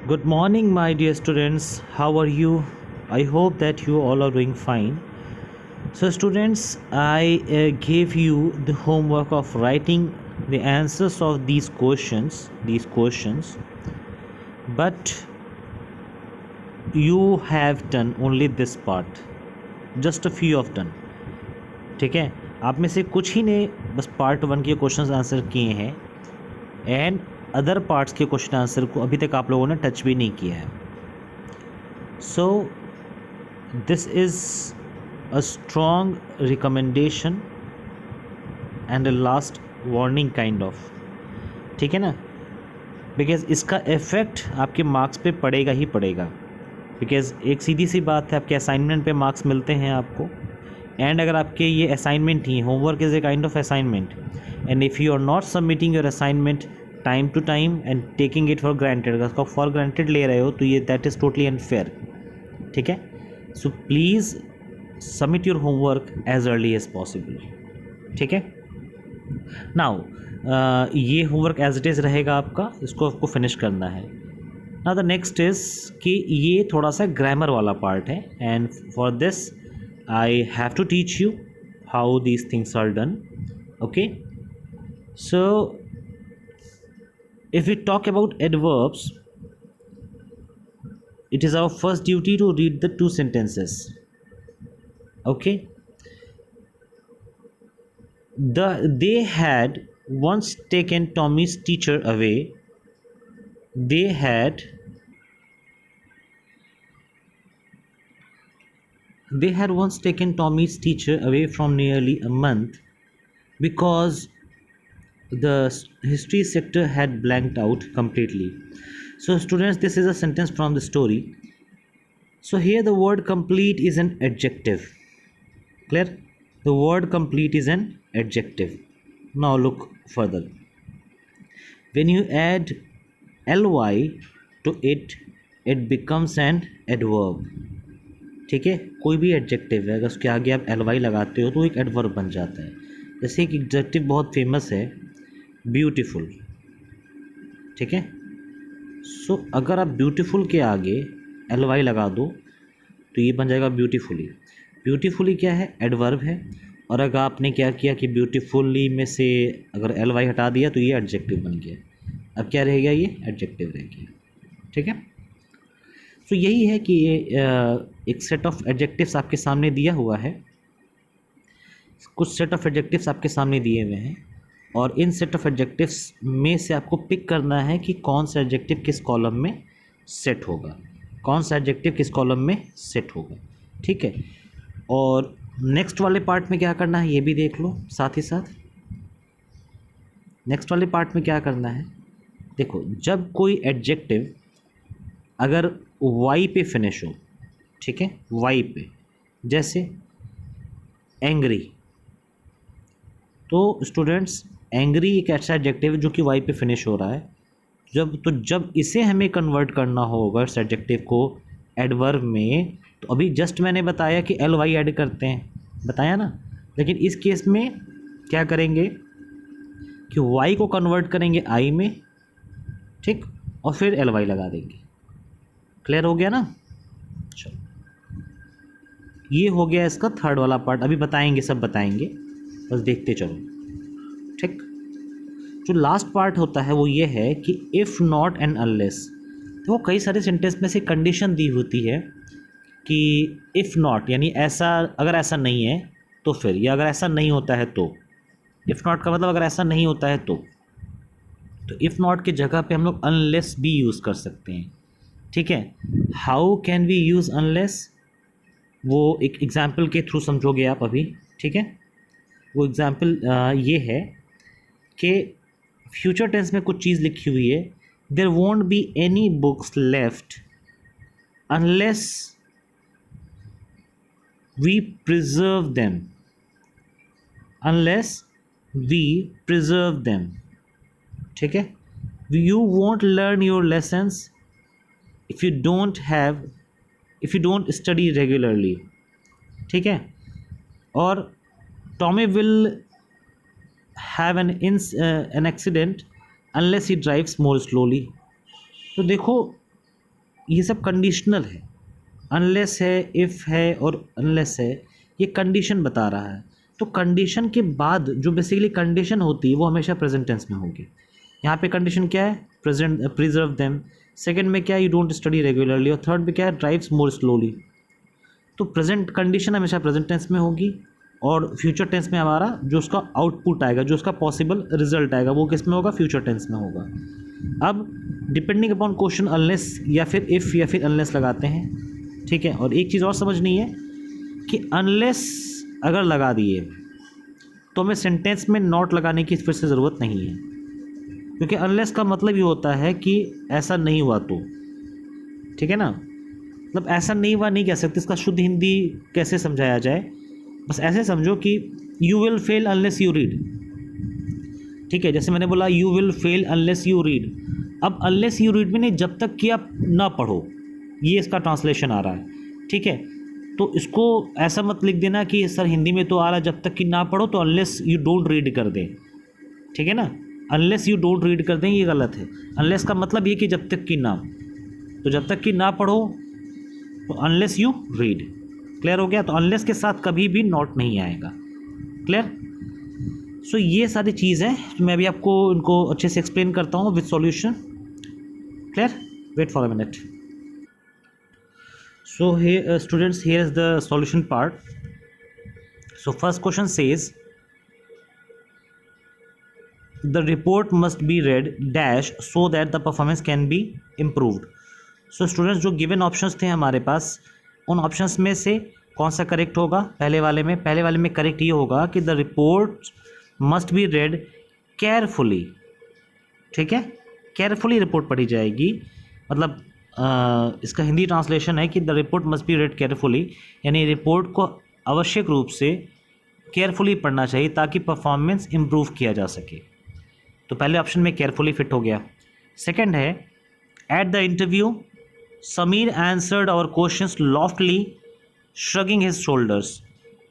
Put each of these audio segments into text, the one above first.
Good morning, my dear students. How are you? I hope that you all are doing fine. So, students, I gave you the homework of writing the answers of these questions, but you have done only this part. Just a few of done. ठीक है, आप में से कुछ ही ने बस part 1 के questions answer किए हैं एंड अदर पार्ट्स के क्वेश्चन आंसर को अभी तक आप लोगों ने टच भी नहीं किया है. So this is a strong recommendation and a last warning kind of. ठीक है ना, बिकॉज इसका इफ़ेक्ट आपके मार्क्स पे पड़ेगा ही पड़ेगा. बिकॉज एक सीधी सी बात है, आपके असाइनमेंट पे मार्क्स मिलते हैं आपको, एंड अगर आपके ये असाइनमेंट ही homework is a kind of assignment, and if you are not submitting your assignment time to time and taking it for granted, अगर उसको फॉर ग्रांटेड ले रहे हो तो ये दैट इज़ टोटली अनफेयर. ठीक है, so please submit your homework as early as possible. ठीक है, नाउ ये होमवर्क एज इट इज़ रहेगा आपका, इसको आपको फिनिश करना है. नाउ द नेक्स्ट इज़ कि ये थोड़ा सा ग्रामर वाला पार्ट है, and for this I have to teach you how these things are done. Okay, so if we talk about adverbs, it is our first duty to read the two sentences. Okay, they had once taken Tommy's teacher away. They had once taken Tommy's teacher away from nearly a month because the history sector had blanked out completely. So students, this is a sentence from the story. So here the word complete is an adjective. Clear? The word complete is an adjective. Now look further. When you add ly to it, it becomes an adverb. ठीक है, कोई भी adjective है अगर उसके आगे आप ly लगाते हो तो एक एडवर्ब बन जाता है. जैसे एक एडजेक्टिव बहुत फेमस है, ब्यूटीफुल. ठीक है, सो अगर आप ब्यूटीफुल के आगे ly लगा दो तो ये बन जाएगा ब्यूटीफुली. ब्यूटीफुली क्या है, एडवर्ब है. और अगर आपने क्या किया कि ब्यूटीफुली में से अगर ly हटा दिया तो ये एडजेक्टिव बन गया. अब क्या रह गया, ये एडजेक्टिव रह गया. ठीक है, तो यही है कि एक सेट ऑफ एडजेक्टिव्स आपके सामने दिया हुआ है, कुछ सेट ऑफ एडजेक्टिव्स आपके सामने दिए हुए हैं, और इन सेट ऑफ एडजेक्टिव्स में से आपको पिक करना है कि कौन सा एडजेक्टिव किस कॉलम में सेट होगा, कौन सा एडजेक्टिव किस कॉलम में सेट होगा. ठीक है, और नेक्स्ट वाले पार्ट में क्या करना है ये भी देख लो साथ ही साथ. नेक्स्ट वाले पार्ट में क्या करना है, देखो, जब कोई एडजेक्टिव अगर वाई पे फिनिश हो, ठीक है, वाई पे, जैसे एंग्री, तो स्टूडेंट्स एंग्री एक ऐसा एडजेक्टिव है जो कि वाई पे फिनिश हो रहा है. जब इसे हमें कन्वर्ट करना होगा इस एडजेक्टिव को एडवर्ब में, तो अभी जस्ट मैंने बताया कि ly ऐड करते हैं, बताया ना. लेकिन इस केस में क्या करेंगे कि y को कन्वर्ट करेंगे I में, ठीक, और फिर ly लगा देंगे. क्लियर हो गया ना. चलो, ये हो गया इसका थर्ड वाला पार्ट. अभी बताएंगे, सब बताएंगे, बस देखते चलो. ठीक, जो लास्ट पार्ट होता है वो ये है कि इफ़ नॉट एंड अनलेस. तो कई सारे सेंटेंस में से कंडीशन दी होती है कि इफ़ नॉट यानी ऐसा, अगर ऐसा नहीं है तो फिर, या अगर ऐसा नहीं होता है तो. इफ़ नॉट का मतलब अगर ऐसा नहीं होता है तो इफ़ नॉट की जगह पे हम लोग अनलेस भी यूज़ कर सकते हैं. ठीक है, how can we use unless, वो एक एग्जाम्पल के थ्रू समझोगे आप अभी. ठीक है, वो एग्जाम्पल ये है कि फ्यूचर टेंस में कुछ चीज़ लिखी हुई है, there won't be any books left unless we preserve them, unless we preserve them. ठीक है, you won't learn your lessons if you don't study regularly. ठीक है, और Tommy will have an accident unless he drives more slowly. तो देखो, ये सब conditional है, अनलेस है, इफ़ है और अनलेस है, ये कंडीशन बता रहा है। तो कंडीशन के बाद जो बेसिकली कंडीशन होती है वो हमेशा प्रेजेंट टेंस में होगी। यहाँ पे कंडीशन क्या है, प्रेजेंट, प्रिजर्व देम। सेकंड में क्या है, यू डोंट स्टडी रेगुलरली। और थर्ड में क्या है, ड्राइव्स मोर स्लोली। तो प्रेजेंट कंडीशन हमेशा प्रेजेंट टेंस में होगी और फ्यूचर टेंस में हमारा जो उसका आउटपुट आएगा, जो उसका पॉसिबल रिजल्ट आएगा, वो किस में होगा, फ्यूचर टेंस में होगा। अब डिपेंडिंग अपॉन क्वेश्चन अनलेस या फिर इफ़ या फिर अनलेस लगाते हैं, ठीक है। और एक चीज़ और समझनी है कि अनलेस अगर लगा दिए तो हमें सेंटेंस में नॉट लगाने की फिर से ज़रूरत नहीं है, क्योंकि अनलेस का मतलब ये होता है कि ऐसा नहीं हुआ तो, ठीक है ना। मतलब ऐसा नहीं हुआ नहीं कह सकते, इसका शुद्ध हिंदी कैसे समझाया जाए, बस ऐसे समझो कि you will fail unless you read, ठीक है। जैसे मैंने बोला you will fail unless you read, अब अनलेस यू रीड में नहीं, जब तक कि आप ना पढ़ो, ये इसका ट्रांसलेशन आ रहा है, ठीक है। तो इसको ऐसा मत लिख देना कि सर हिंदी में तो आ रहा है जब तक कि ना पढ़ो, तो अनलेस यू डोंट रीड कर दें, ठीक है ना। अनलेस यू डोंट रीड कर दें, ये गलत है। अनलेस का मतलब ये कि जब तक कि ना, तो जब तक कि ना पढ़ो तो अनलेस यू रीड। क्लियर हो गया। तो अनलेस के साथ कभी भी नॉट नहीं आएगा। क्लियर। सो ये सारी चीज़ है, तो मैं अभी आपको इनको अच्छे से एक्सप्लेन करता हूँ with solution. Clear, wait for a minute. So here students, here is the solution part. So first question says the report must be read dash so that the performance can be improved. So students, जो given options थे हमारे पास, उन options में से कौन सा correct होगा। पहले वाले में करेक्ट ये होगा कि the report must be red carefully, ठीक है। केयरफुली रिपोर्ट पढ़ी जाएगी, मतलब इसका हिंदी ट्रांसलेशन है कि the report must be red carefully, यानी रिपोर्ट को आवश्यक रूप से केयरफुली पढ़ना चाहिए ताकि परफॉर्मेंस इम्प्रूव किया जा सके। तो पहले ऑप्शन में केयरफुली फिट हो गया। सेकंड है at the interview Sameer answered our questions loftily shrugging his shoulders.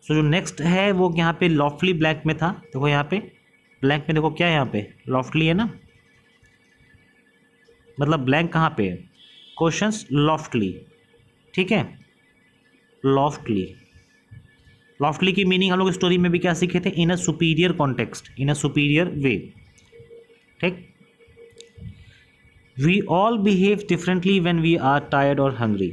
So जो नेक्स्ट है वो यहाँ पे लॉफ्टली ब्लैंक में था, देखो यहाँ पे ब्लैंक में देखो क्या है, यहाँ पे लॉफ्टली है ना, मतलब ब्लैंक कहाँ पे है, क्वेश्चंस लॉफ्टली, ठीक है। लॉफ्टली, लॉफ्टली की मीनिंग हम लोग स्टोरी में भी क्या सीखे थे, in a superior context, in a superior way, ठीक। We all behave differently when we are tired और हंग्री।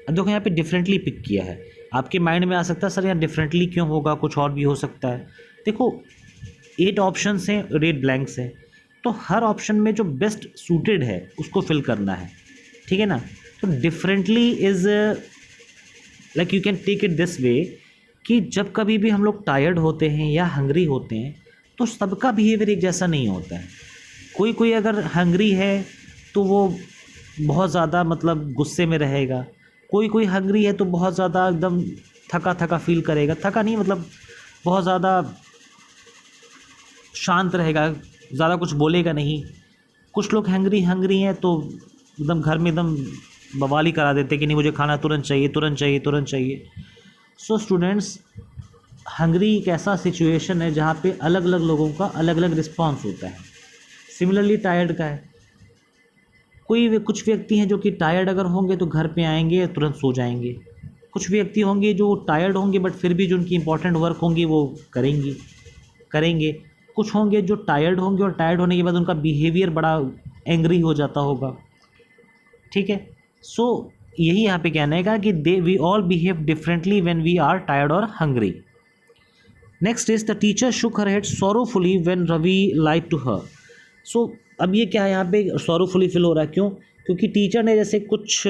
अब देखो यहाँ पे डिफरेंटली पिक किया है, आपके माइंड में आ सकता है सर यहाँ डिफरेंटली क्यों होगा, कुछ और भी हो सकता है। देखो 8 ऑप्शंस हैं, 8 ब्लैंक्स हैं, तो हर ऑप्शन में जो बेस्ट सूटेड है उसको फिल करना है, ठीक है ना। तो differently is like you can take it this way कि जब कभी भी हम लोग टायर्ड होते हैं या हंग्री होते हैं तो सबका बिहेवियर एक जैसा नहीं होता है। कोई अगर हंग्री है तो वो बहुत ज़्यादा मतलब गुस्से में रहेगा, कोई हंग्री है तो बहुत ज़्यादा एकदम थका फील करेगा, थका नहीं मतलब बहुत ज़्यादा शांत रहेगा, ज़्यादा कुछ बोलेगा नहीं। कुछ लोग हंग्री हैं तो एकदम घर में एकदम बवाल ही करा देते कि नहीं मुझे खाना तुरंत चाहिए। सो स्टूडेंट्स, हंग्री एक ऐसा सिचुएशन है जहाँ पे अलग अलग लोगों का अलग अलग रिस्पॉन्स होता है। सिमिलरली टायर्ड का है, कुछ व्यक्ति हैं जो कि टायर्ड अगर होंगे तो घर पे आएंगे तुरंत सो जाएंगे, कुछ व्यक्ति होंगे जो टायर्ड होंगे बट फिर भी जो उनकी इंपॉर्टेंट वर्क होंगी वो करेंगे। कुछ होंगे जो टायर्ड होंगे और टायर्ड होने के बाद उनका बिहेवियर बड़ा एंग्री हो जाता होगा, ठीक है। सो यही यहाँ पे कहना है कि we all behave differently when we are tired और hungry. Next is the teacher shook her head sorrowfully when Ravi lied to her. So अब ये क्या है, यहाँ पे सॉरोफुली फील हो रहा है, क्यों, क्योंकि टीचर ने जैसे कुछ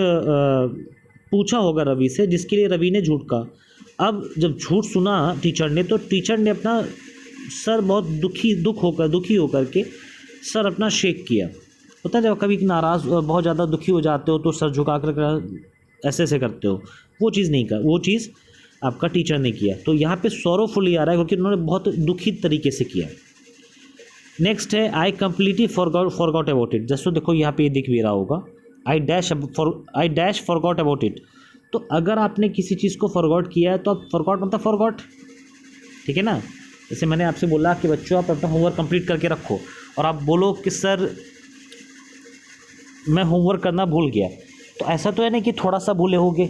पूछा होगा रवि से जिसके लिए रवि ने झूठ कहा। अब जब झूठ सुना टीचर ने तो टीचर ने अपना सर बहुत दुखी होकर के सर अपना शेक किया। होता है जब कभी नाराज़ बहुत ज़्यादा दुखी हो जाते हो तो सर झुका कर ऐसे करते हो, वो चीज़ नहीं कर, वो चीज़ आपका टीचर ने किया। तो यहाँ पे सॉरोफुली आ रहा है क्योंकि उन्होंने बहुत दुखी तरीके से किया। नेक्स्ट है I completely forgot about it. जैसे देखो यहाँ पे ये दिख भी रहा होगा, I dash forgot about it. तो अगर आपने किसी चीज़ को फॉरगॉट किया है तो आप फॉरगॉट मतलब फॉरगॉट, ठीक है ना। जैसे मैंने आपसे बोला कि बच्चों आप अपना होमवर्क कंप्लीट करके रखो, और आप बोलो कि सर मैं होमवर्क करना भूल गया, तो ऐसा तो है नहीं कि थोड़ा सा भूले होगे,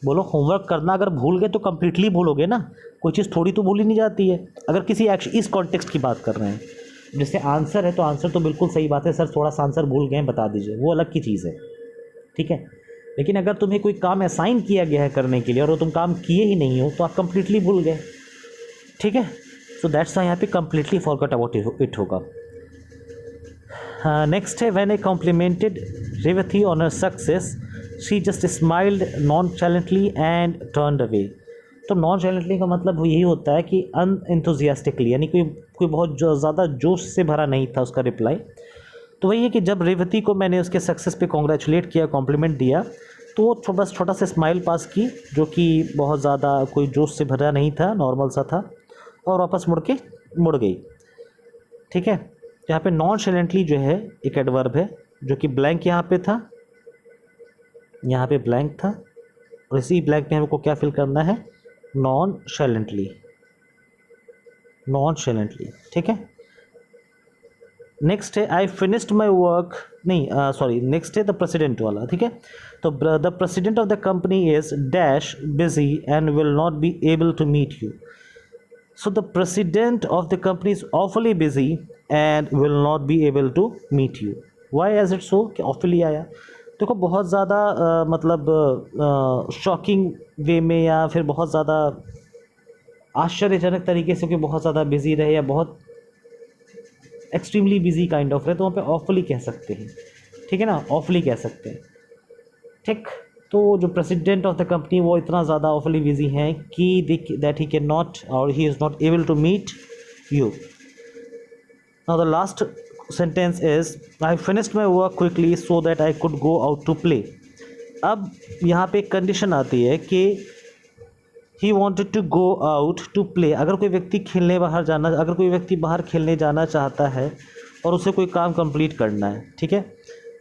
बोलो होमवर्क करना अगर भूल गए तो कम्प्लीटली भूलोगे ना, कोई चीज़ थोड़ी तो भूली नहीं जाती है। अगर किसी एक्शन इस कॉन्टेक्स्ट की बात कर रहे हैं, जैसे आंसर है तो आंसर तो बिल्कुल सही बात है, सर थोड़ा सा आंसर भूल गए बता दीजिए, वो अलग की चीज़ है, ठीक है। लेकिन अगर तुम्हें कोई काम असाइन किया गया है करने के लिए और तुम काम किए ही नहीं हो तो आप कम्प्लीटली भूल गए, ठीक है। सो दैट्स यहाँ पे कम्प्लीटली फॉरगॉट अबाउट इट होगा। नेक्स्ट है when I complimented Revathi on her success she just smiled nonchalantly and turned away. तो नॉन चैलेंटली का मतलब यही होता है कि अनएंथुजियास्टिकली, यानी कोई बहुत ज़्यादा जोश से भरा नहीं था उसका रिप्लाई। तो वही है कि जब रेवती को मैंने उसके सक्सेस पे कॉन्ग्रेचुलेट किया, कॉम्प्लीमेंट दिया, तो वो बस छोटा सा स्माइल पास की, जो कि बहुत ज़्यादा कोई जोश से भरा नहीं था, नॉर्मल सा था, और वापस मुड़ गई, ठीक है। यहाँ पे नॉन चैलेंटली जो है एक एडवर्ब है, जो कि ब्लैंक यहाँ पे था, यहाँ पे ब्लैंक था, और इसी ब्लैंक में हमको क्या फिल करना है, नॉन चैलेंटली, ठीक है। नेक्स्ट है आई फिनिश्ड माई वर्क, नहीं सॉरी, नेक्स्ट है द प्रेसिडेंट वाला, ठीक है। तो the president of the company is dash busy and will not be able to meet you. So the president of the company is awfully busy and will not be able to meet you. Why as it so कि awfully आया, देखो बहुत ज़्यादा मतलब shocking वे में या फिर बहुत ज़्यादा आश्चर्यजनक तरीके से कि बहुत ज़्यादा बिजी रहे या बहुत एक्सट्रीमली बिजी काइंड ऑफ रहे, तो वहाँ पे ऑफुली कह सकते हैं, ठीक है ना, ऑफुली कह सकते हैं, ठीक। तो जो प्रेसिडेंट ऑफ द कंपनी वो इतना ज़्यादा ऑफुली बिजी हैं कि दैट ही कैन नॉट और he is not able to meet you. Now the last sentence is I finished my work quickly so that I could go out to play। अब यहाँ पे एक condition आती है कि he wanted to go out to play। अगर कोई व्यक्ति बाहर खेलने जाना चाहता है और उसे कोई काम कंप्लीट करना है, ठीक है,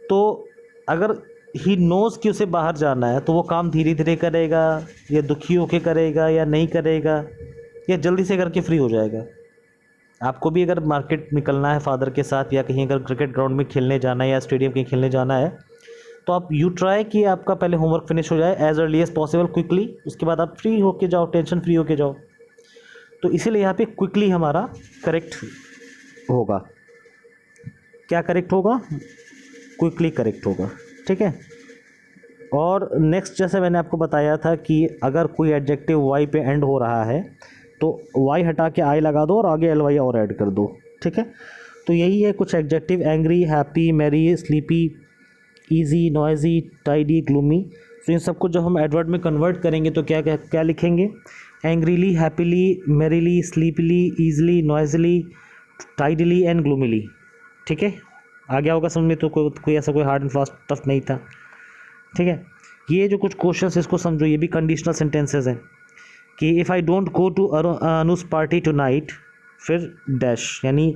तो अगर he knows कि उसे बाहर जाना है तो वो काम धीरे धीरे करेगा या दुखी होकर करेगा या नहीं करेगा या जल्दी से करके फ्री हो जाएगा। आपको भी अगर मार्केट निकलना है फादर के साथ या कहीं अगर क्रिकेट ग्राउंड में खेलने जाना है या स्टेडियम कहीं खेलने जाना है, तो आप यू ट्राई कि आपका पहले होमवर्क फिनिश हो जाए as early as possible, quickly, उसके बाद आप फ्री होके जाओ, टेंशन फ्री होके जाओ। तो इसीलिए यहाँ पे क्विकली हमारा करेक्ट होगा। क्या करेक्ट होगा, क्विकली करेक्ट होगा, ठीक है। और नेक्स्ट जैसे मैंने आपको बताया था कि अगर कोई एडजेक्टिव वाई पे एंड हो रहा है तो वाई हटा के आई लगा दो और आगे एल वाई और ऐड कर दो, ठीक है। तो यही है कुछ adjective, angry, happy, merry, sleepy, easy, noisy, tidy, gloomy. तो इन सबको जब हम एडवर्ड में कन्वर्ट करेंगे तो क्या क्या क्या लिखेंगे, angrily, happily, merrily, sleepily, easily, noisily, tidily and gloomily, ठीक है। आ गया होगा समझ में, तो कोई ऐसा कोई हार्ड एंड फास्ट टफ नहीं था, ठीक है। ये जो कुछ क्वेश्चंस इसको समझो, ये भी कंडीशनल सेंटेंसेस हैं कि if I don't go to Anuj party tonight, फिर डैश, यानी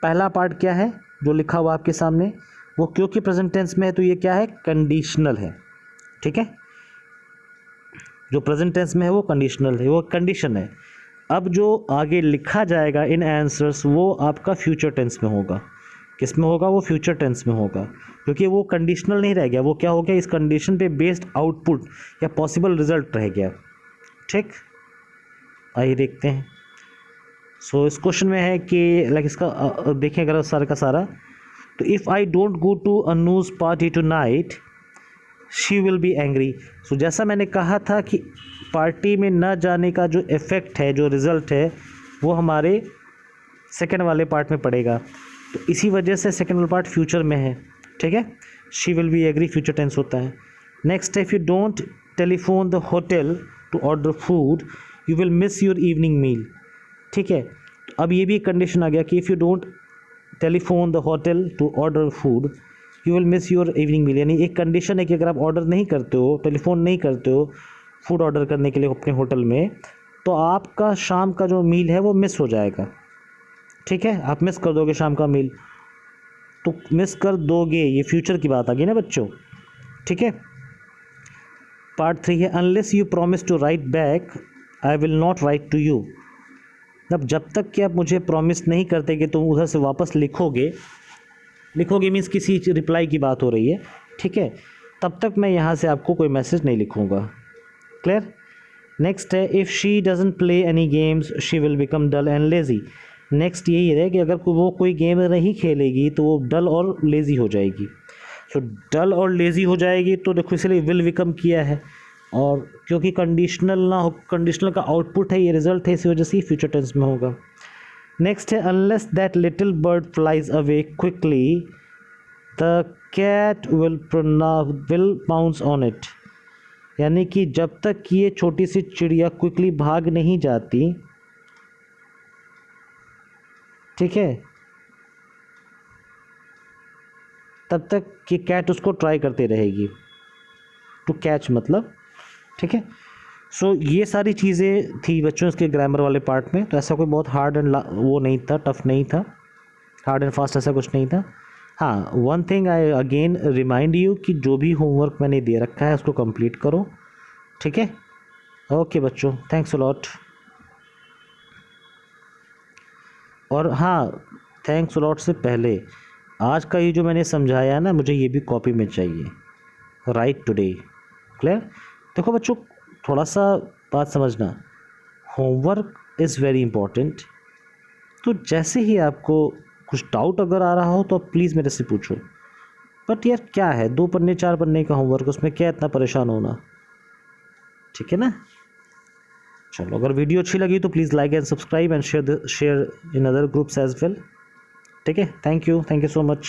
पहला पार्ट क्या है जो लिखा हुआ आपके सामने, वो क्योंकि प्रेजेंट टेंस में है तो ये क्या है, कंडीशनल है, ठीक है। जो प्रेजेंट टेंस में है वो कंडीशनल है, वो कंडीशन है। अब जो आगे लिखा जाएगा इन आंसर्स वो आपका फ्यूचर टेंस में होगा। किस में होगा, वो फ्यूचर टेंस में होगा, क्योंकि वो कंडीशनल नहीं रह गया, वो क्या हो गया, इस कंडीशन पे बेस्ड आउटपुट या पॉसिबल रिजल्ट रह गया, ठीक। आइए देखते हैं। सो इस क्वेश्चन में है कि लाइक इसका देखें अगर सारा का सारा, तो if I don't go to Anuj party tonight she will be angry. So जैसा मैंने कहा था कि पार्टी में न जाने का जो इफ़ेक्ट है, जो रिज़ल्ट है, वो हमारे सेकंड वाले पार्ट में पड़ेगा, तो इसी वजह से सेकंड वाला पार्ट फ्यूचर में है, ठीक है। She will be angry future tense होता है। Next, if you don't telephone the hotel to order food you will miss your evening meal, ठीक है। अब ये भी एक कंडीशन आ गया कि if you don't telephone the hotel to order food you will miss your evening meal, यानी एक कंडीशन है कि अगर आप ऑर्डर नहीं करते हो, टेलीफोन नहीं करते हो फूड ऑर्डर करने के लिए अपने होटल में, तो आपका शाम का जो मील है वो मिस हो जाएगा, ठीक है। आप मिस कर दोगे शाम का मील, तो मिस कर दोगे, ये फ्यूचर की बात आ गई ना बच्चों, ठीक है। पार्ट 3 है unless you promise to write back I will not write to you. अब जब तक कि आप मुझे प्रॉमिस नहीं करते कि तुम उधर से वापस लिखोगे मीन्स किसी रिप्लाई की बात हो रही है, ठीक है। तब तक मैं यहाँ से आपको कोई मैसेज नहीं लिखूँगा। क्लियर। नेक्स्ट है if she doesn't play any games she will become dull and lazy. Next यही है कि अगर वो कोई गेम नहीं खेलेगी तो वो डल और लेज़ी हो जाएगी। सो डल और लेज़ी हो जाएगी तो देखो इसलिए विल बिकम किया है, और क्योंकि कंडीशनल ना हो, कंडीशनल का आउटपुट है, ये रिजल्ट है, इसी वजह से फ्यूचर टेंस में होगा। नेक्स्ट है unless that little bird flies away quickly the cat will bounce on it. यानी कि जब तक कि ये छोटी सी चिड़िया क्विकली भाग नहीं जाती, ठीक है, तब तक कि कैट उसको ट्राई करती रहेगी, टू कैच मतलब, ठीक है। सो ये सारी चीज़ें थी बच्चों इसके ग्रामर वाले पार्ट में। तो ऐसा कोई बहुत हार्ड एंड वो नहीं था, टफ नहीं था, हार्ड एंड फास्ट ऐसा कुछ नहीं था। हाँ, one thing I again remind you कि जो भी होमवर्क मैंने दे रखा है उसको कंप्लीट करो, ठीक है। ओके बच्चों, थैंक्स अ लॉट। और हाँ, थैंक्स अ लॉट से पहले आज का ये जो मैंने समझाया है ना, मुझे ये भी कॉपी में चाहिए, राइट टुडे। क्लियर। देखो बच्चों, थोड़ा सा बात समझना, होमवर्क इज़ वेरी इंपॉर्टेंट। तो जैसे ही आपको कुछ डाउट अगर आ रहा हो तो प्लीज़ मेरे से पूछो। बट यार क्या है, 2 पन्ने 4 पन्ने का होमवर्क, उसमें क्या इतना परेशान होना, ठीक है ना। चलो, अगर वीडियो अच्छी लगी तो please like and subscribe and share in other groups as well, ठीक है। Thank you so much.